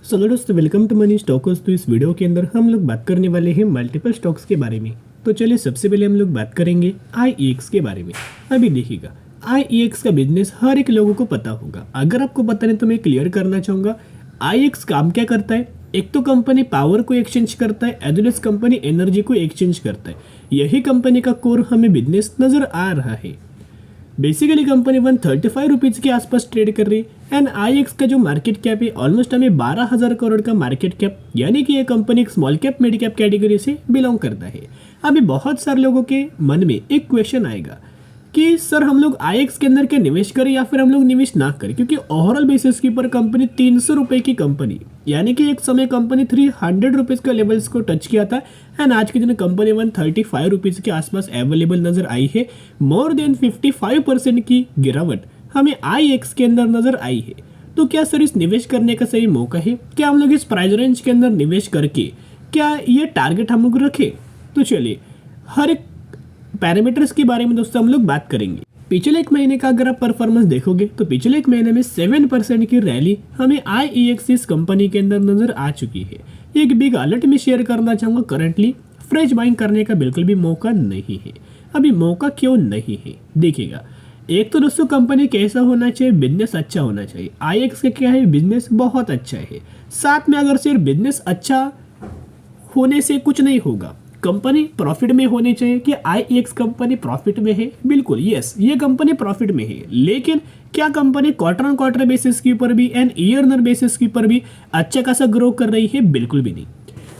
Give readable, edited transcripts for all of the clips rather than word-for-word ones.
Hello दोस्तों, welcome to money stalkers. तो इस वीडियो के अंदर हम लोग बात करने वाले हैं मल्टीपल स्टॉक्स के बारे में। तो चलिए सबसे पहले हम लोग बात करेंगे IEX के बारे में। अभी देखिएगा, IEX का बिजनेस हर एक लोगों को पता होगा। अगर आपको पता नहीं तो मैं क्लियर करना चाहूँगा। IEX काम क्या करता है? एक तो कंपनी पावर को एक्सचेंज करता है, as well as company energy को एक्सचेंज करता है। यही कंपनी का कोर हमें बिजनेस नजर आ रहा है। बेसिकली कंपनी 135 रुपीज़ के आसपास ट्रेड कर रही है एंड IEX का जो मार्केट कैप है ऑलमोस्ट हमें 12,000 करोड़ का मार्केट कैप, यानी कि ये कंपनी एक small cap mid cap category से बिलोंग करता है। अभी बहुत सारे लोगों के मन में एक क्वेश्चन आएगा कि सर हम लोग IEX के अंदर क्या निवेश करें या फिर हम लोग निवेश ना करें, क्योंकि ओवरऑल बेसिस के ऊपर कंपनी 300 रुपये की कंपनी, यानी कि एक समय कंपनी 300 रुपीज़ के लेवल्स को टच किया था एंड आज के दिन कंपनी 135 रुपीज़ के आसपास अवेलेबल नजर आई है। मोर देन 55% की गिरावट हमें IEX के अंदर नजर आई है। तो क्या सर इस निवेश करने का सही मौका है? क्या हम लोग इस प्राइस रेंज के अंदर निवेश करके क्या ये टारगेट हम लोग रखें? तो चलिए हर एक पैरामीटर्स के बारे में दोस्तों हम लोग बात करेंगे। पिछले एक महीने का अगर आप परफॉर्मेंस देखोगे तो पिछले एक महीने में 7% की रैली हमें IEX इस कंपनी के अंदर नजर आ चुकी है। एक बिग अलर्ट में शेयर करना चाहूँगा, करंटली फ्रेश बाइंग करने का बिल्कुल भी मौका नहीं है। अभी मौका क्यों नहीं है देखिएगा। एक तो दोस्तों कंपनी कैसा होना चाहिए, बिजनेस अच्छा होना चाहिए। IEX का क्या है, बिजनेस बहुत अच्छा है। साथ में अगर सिर्फ बिजनेस अच्छा होने से कुछ नहीं होगा, कंपनी प्रॉफिट में होनी चाहिए। कि IEX कंपनी प्रॉफिट में है, बिल्कुल यस ये कंपनी प्रॉफिट में है, लेकिन क्या company quarter on quarter basis के ऊपर भी एंड ईयर बेसिस के ऊपर भी अच्छा खासा ग्रो कर रही है? बिल्कुल भी नहीं।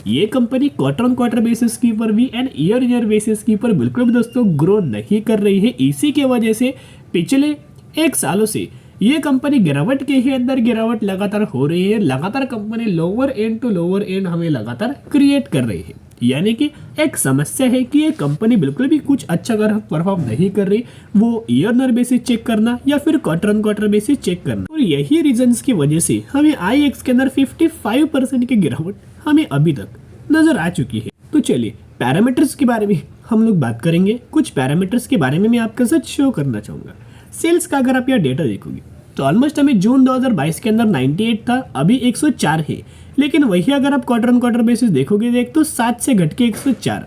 ये company quarter on quarter basis के ऊपर भी एंड ईयर बेसिस के ऊपर बिल्कुल भी दोस्तों ग्रो नहीं कर रही है। इसी के वजह से पिछले एक सालों से ये कंपनी गिरावट के ही अंदर गिरावट लगातार हो रही है। लगातार company lower end to lower end हमें लगातार क्रिएट कर रही है, यानी कि एक समस्या है कि ये कंपनी बिल्कुल भी कुछ अच्छा परफॉर्म नहीं कर रही। वो ईयर बेसिस चेक करना या फिर quarter on quarter basis check करना, और यही रीजंस की वजह से हमें IEX के अंदर 55% की गिरावट हमें अभी तक नजर आ चुकी है। तो चलिए पैरामीटर्स के बारे में हम लोग बात करेंगे। कुछ पैरामीटर्स के बारे में मैं आपके साथ शो करना चाहूँगा। सेल्स का अगर आप यह डेटा देखोगे तो ऑलमोस्ट हमें जून 2022 के अंदर 98 था, अभी 104 है। लेकिन वही अगर आप क्वार्टर ऑन क्वार्टर बेसिस देखोगे देख तो 7 से घट के 104,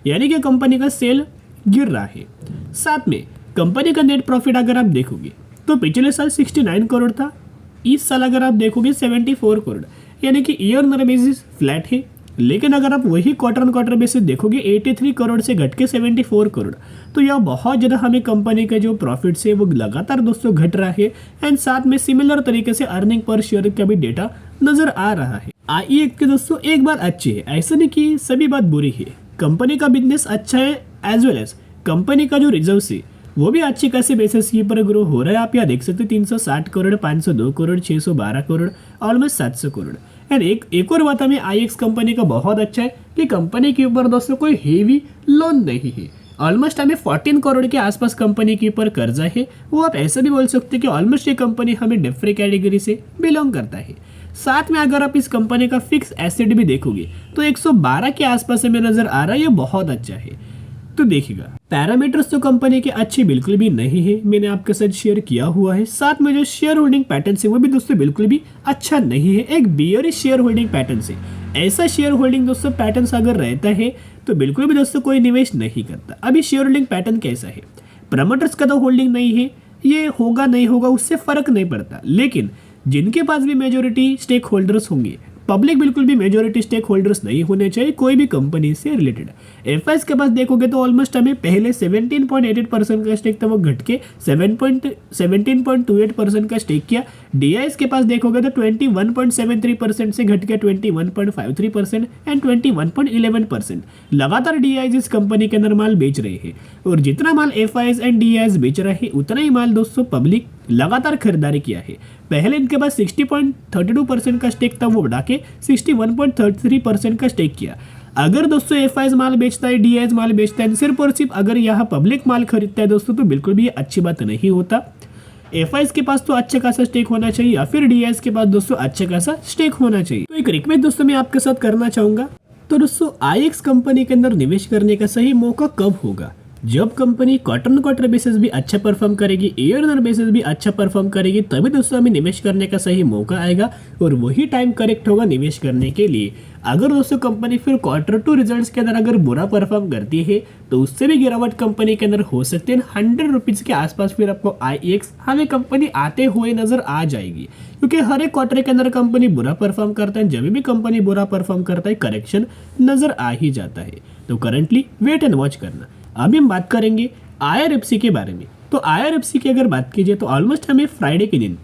यानी कि कंपनी का सेल गिर रहा है। साथ में कंपनी का नेट प्रॉफिट अगर आप देखोगे तो पिछले साल 69 करोड़ था, इस साल अगर आप देखोगे 74 करोड़, यानी कि ईयर बेसिस फ्लैट है। लेकिन अगर आप वही क्वार्टर ऑन क्वार्टर बेसिस देखोगे 83 करोड़ से घट के 74 करोड़, तो यह बहुत ज़्यादा हमें कंपनी का जो प्रॉफिट है वो लगातार दोस्तों घट रहा है एंड साथ में सिमिलर तरीके से अर्निंग पर शेयर का भी डेटा नजर आ रहा है। IEX के दोस्तों एक बात अच्छी है, ऐसा नहीं कि सभी बात बुरी है। कंपनी का बिजनेस अच्छा है एज वेल एज कंपनी का जो रिजर्व है वो भी अच्छी खासी बेसिस के ऊपर ग्रो हो रहा है। आप यहाँ देख सकते हो 360 करोड़, 502 करोड़, 612 करोड़, ऑलमोस्ट 700 करोड़। एंड एक और बात हमें IEX कंपनी का बहुत अच्छा है कि कंपनी के ऊपर दोस्तों कोई हेवी लोन नहीं है। ऑलमोस्ट हमें 14 करोड़ के आसपास कंपनी के ऊपर कर्जा है। वो आप ऐसा भी बोल सकते हैं कि ऑलमोस्ट ये कंपनी हमें डेट फ्री कैटेगरी से बिलोंग करता है। साथ में अगर आप इस कंपनी का फिक्स एसेट भी देखोगे तो 112 के आसपास हमें नजर आ रहा है, ये बहुत अच्छा है। तो देखिएगा पैरामीटर्स तो कंपनी के अच्छे बिल्कुल भी नहीं है, मैंने आपके साथ शेयर किया हुआ है। साथ में जो शेयर होल्डिंग पैटर्न है वो भी दोस्तों बिल्कुल भी अच्छा नहीं है, एक बियरिश शेयर होल्डिंग पैटर्न से। ऐसा शेयर होल्डिंग दोस्तों पैटर्न अगर रहता है तो बिल्कुल भी दोस्तों कोई निवेश नहीं करता। अभी शेयर होल्डिंग पैटर्न कैसा है, प्रमोटर्स का तो होल्डिंग नहीं है, ये होगा नहीं होगा उससे फर्क नहीं पड़ता। लेकिन जिनके पास भी मेजोरिटी स्टेक होल्डर्स होंगे, पब्लिक बिल्कुल भी मेजोरिटी स्टेक होल्डर्स नहीं होने चाहिए कोई भी कंपनी से रिलेटेड। FIs के पास देखोगे तो ऑलमोस्ट हमें पहले 17.88% का स्टेक था, वो घट के 17.28% का स्टेक किया। DIs के पास देखोगे तो 21.73% से घट के 21.53% एंड 21.11%। लगातार DIs इस कंपनी के अंदर माल बेच रहे हैं, और जितना माल FIs एंड DIs बेच रहे हैं उतना ही माल दोस्तों पब्लिक लगातार खरीदारी किया है। पहले इनके पास 60.32% का स्टेक था, वो बढ़ा के 61.33% का स्टेक किया। अगर दोस्तों FIs माल बेचता है, DIs माल बेचता है, सिर्फ और सिर्फ अगर यहाँ पब्लिक माल खरीदता है दोस्तों तो बिल्कुल भी ये अच्छी बात नहीं होता। FIs के पास तो अच्छा खासा स्टेक होना चाहिए या फिर DIs के पास दोस्तों अच्छा खासा स्टेक होना चाहिए। तो एक रिक्वेस्ट दोस्तों मैं आपके साथ करना चाहूँगा। तो दोस्तों IEX कंपनी के अंदर निवेश करने का सही मौका कब होगा? जब कंपनी क्वार्टर क्वार्टर बेसिस भी अच्छा परफॉर्म करेगी, ईयर बेसिस भी अच्छा परफॉर्म करेगी, तभी दोस्तों हमें निवेश करने का सही मौका आएगा और वही टाइम करेक्ट होगा निवेश करने के लिए। अगर दोस्तों कंपनी फिर क्वार्टर टू रिजल्ट्स के अंदर अगर बुरा परफॉर्म करती है तो उससे भी गिरावट कंपनी के अंदर हो सकती है। 100 रुपीज़ के आसपास फिर आपको IEX हमें कंपनी आते हुए नजर आ जाएगी, क्योंकि हर एक क्वार्टर के अंदर कंपनी बुरा परफॉर्म करता है। जब भी कंपनी बुरा परफॉर्म करता है करेक्शन नजर आ ही जाता है। तो करंटली वेट एंड वॉच करना। अभी हम बात करेंगे IRFC के बारे में। तो IRFC की अगर बात कीजिए तो ऑलमोस्ट हमें फ्राइडे के दिन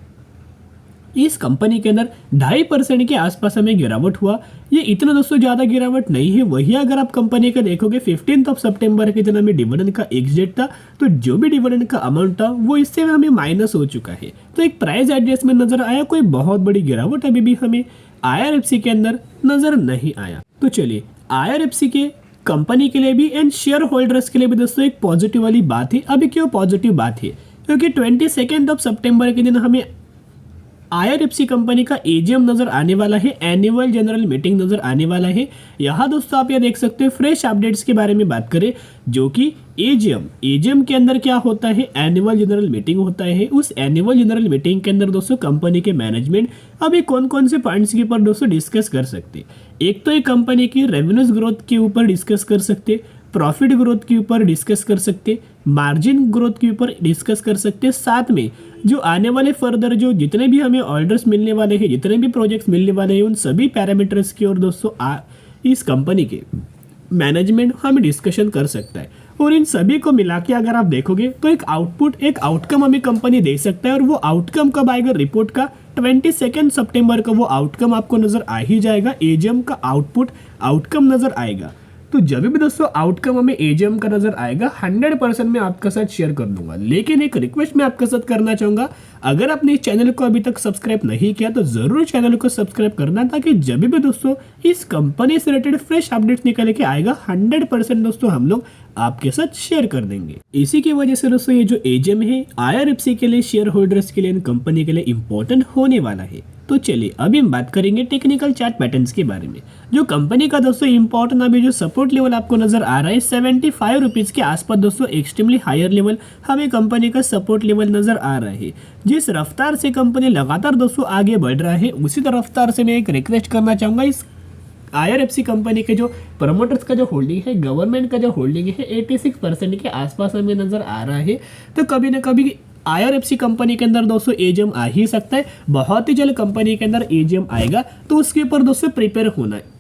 इस कंपनी के अंदर 2.5% के आसपास हमें गिरावट हुआ। ये इतना दोस्तों ज़्यादा गिरावट नहीं है। वही अगर आप कंपनी का देखोगे 15 सितंबर के दिन हमें डिविडेंड का एग्जिट था, तो जो भी डिविडेंड का अमाउंट था वो इससे हमें माइनस हो चुका है। तो एक प्राइस एडजस्टमेंट नजर आया, कोई बहुत बड़ी गिरावट अभी भी हमें IRFC के अंदर नजर नहीं आया। तो चलिए IRFC के कंपनी के लिए भी एंड शेयर होल्डर्स के लिए भी दोस्तों एक पॉजिटिव वाली बात है। अभी क्यों पॉजिटिव बात है? क्योंकि 22 सितंबर के दिन हमें IRFC कंपनी का AGM नजर आने वाला है, एनुअल जनरल मीटिंग नजर आने वाला है। यहाँ दोस्तों आप यह देख सकते हैं फ्रेश अपडेट्स के बारे में बात करें, जो कि AGM के अंदर क्या होता है, एनुअल जनरल मीटिंग होता है। उस एनुअल जनरल मीटिंग के अंदर दोस्तों कंपनी के मैनेजमेंट अभी कौन कौन से पॉइंट्स के ऊपर दोस्तों डिस्कस कर सकते। एक तो ये कंपनी की रेवेन्यूज ग्रोथ के ऊपर डिस्कस कर सकते, प्रॉफिट ग्रोथ के ऊपर डिस्कस कर सकते, मार्जिन ग्रोथ के ऊपर डिस्कस कर सकते, साथ में जो आने वाले फर्दर जो जितने भी हमें ऑर्डर्स मिलने वाले हैं, जितने भी प्रोजेक्ट्स मिलने वाले हैं, उन सभी पैरामीटर्स की और दोस्तों इस कंपनी के मैनेजमेंट हमें डिस्कशन कर सकता है। और इन सभी को मिला के अगर आप देखोगे तो एक आउटपुट, एक आउटकम हमें कंपनी दे सकता है। और वो आउटकम कब आएगा? रिपोर्ट का 22 सितंबर का वो आउटकम आपको नजर आ ही जाएगा। AGM का आउटकम नजर आएगा। तो जब भी दोस्तों आउटकम हमें AGM का नजर आएगा 100% मैं आपके साथ शेयर कर दूंगा। लेकिन एक रिक्वेस्ट मैं आपके साथ करना चाहूंगा, अगर आपने इस चैनल को अभी तक सब्सक्राइब नहीं किया तो जरूर चैनल को सब्सक्राइब करना, ताकि जब भी दोस्तों इस कंपनी से रिलेटेड फ्रेश अपडेट्स निकल के आएगा 100% दोस्तों हम लोग आपके साथ शेयर कर देंगे। इसी की वजह से दोस्तों ये जो AGM है IRFC के लिए, शेयर होल्डर्स के लिए, कंपनी के लिए इंपॉर्टेंट होने वाला है। तो चलिए अभी हम बात करेंगे टेक्निकल चार्ट पैटर्न्स के बारे में। जो कंपनी का दोस्तों इंपॉर्टेंट अभी जो सपोर्ट लेवल आपको नजर आ रहा है 75 रुपीज के आसपास दोस्तों, एक्सट्रीमली हायर लेवल हमें कंपनी का सपोर्ट लेवल नजर आ रहा है। जिस रफ्तार से कंपनी लगातार दोस्तों आगे बढ़ रहा है, उसी रफ्तार से मैं एक रिक्वेस्ट करना चाहूंगा, इस IRFC कंपनी के जो प्रमोटर्स का जो होल्डिंग है, गवर्नमेंट का जो होल्डिंग है 86% के आसपास हमें नजर आ रहा है। तो कभी ना कभी IRFC कंपनी के अंदर दोस्तों AGM आ ही सकता है। बहुत ही जल्द कंपनी के अंदर AGM आएगा, तो उसके ऊपर दोस्तों प्रिपेयर होना है।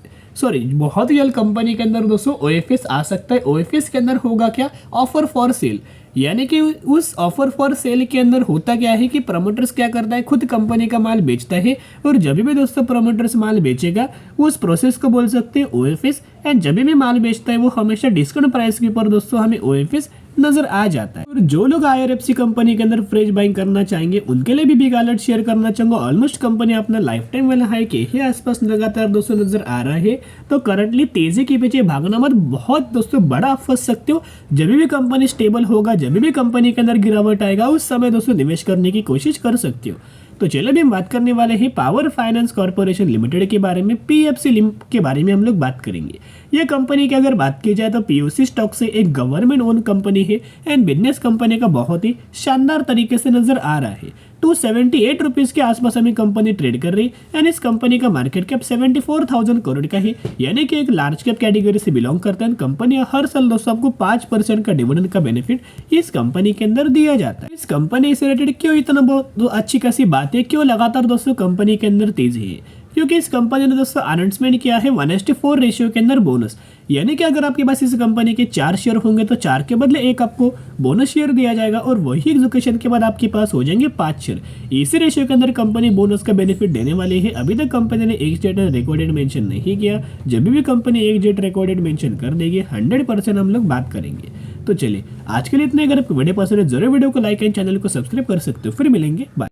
बहुत ही जल्द कंपनी के अंदर दोस्तों OFS आ सकता है। OFS के अंदर होगा क्या? Offer for sale. यानी कि उस ऑफर फॉर सेल के अंदर होता क्या है कि प्रमोटर्स क्या करता है, खुद कंपनी का माल बेचता है। और जब भी दोस्तों प्रमोटर्स माल बेचेगा उस प्रोसेस को बोल सकते हैं OFS। एंड जब भी माल बेचता है वो हमेशा डिस्काउंट प्राइस के ऊपर दोस्तों हमें OFS नजर आ जाता है। और जो लोग IRFC कंपनी के अंदर फ्रेश बाइंग करना चाहेंगे उनके लिए भी बिग अलर्ट शेयर करना चाहूंगा। ऑलमोस्ट कंपनी अपना लाइफ टाइम वाला हाई के ही आसपास लगातार दोस्तों नजर आ रहा है। तो करंटली तेजी के पीछे भागना मत, बहुत दोस्तों बड़ा आप फंस सकते हो। जब भी कंपनी स्टेबल होगा, जब भी कंपनी के अंदर गिरावट आएगा, उस समय दोस्तों निवेश करने की कोशिश कर सकते हो। तो चलिए भी हम बात करने वाले हैं पावर फाइनेंस कॉर्पोरेशन लिमिटेड के बारे में, PFC के बारे में हम लोग बात करेंगे। ये कंपनी की अगर बात की जाए तो POC स्टॉक से एक गवर्नमेंट ओन कंपनी है एंड बिजनेस कंपनी का बहुत ही शानदार तरीके से नजर आ रहा है। 278 रुपीज के आसपास हमें कंपनी ट्रेड कर रही है एंड इस कंपनी का मार्केट कैप 74,000 करोड़ का है, यानी कि एक लार्ज कैप कैटेगरी से बिलोंग करता है। कंपनी हर साल दोस्तों आपको 5% का डिविडेंड का बेनिफिट इस कंपनी के अंदर दिया जाता है। इस कंपनी से रिलेटेड क्यों इतना बहुत अच्छी खासी बात है, क्यों लगातार दोस्तों कंपनी के अंदर तेजी है? क्योंकि इस कंपनी ने दोस्तों अनाउंसमेंट किया है 1:4 रेशियो के अंदर बोनस। यानी कि अगर आपके पास इस कंपनी के 4 शेयर होंगे तो 4 के बदले 1 आपको बोनस शेयर दिया जाएगा और वही एग्जीक्यूशन के बाद आपके पास हो जाएंगे 5 शेयर। इसी रेशियो के अंदर कंपनी बोनस का बेनिफिट देने वाली है। अभी तक कंपनी ने एक डेट रिकॉर्डेड मेंशन नहीं किया। जब भी कंपनी एक डेट रिकॉर्डेड मेंशन कर देगी 100% हम लोग बात करेंगे। तो चलिए आज के लिए इतना। अगर आपको वीडियो पसंद है जरूर वीडियो को लाइक एंड चैनल को सब्सक्राइब कर सकते हो। फिर मिलेंगे, बाय।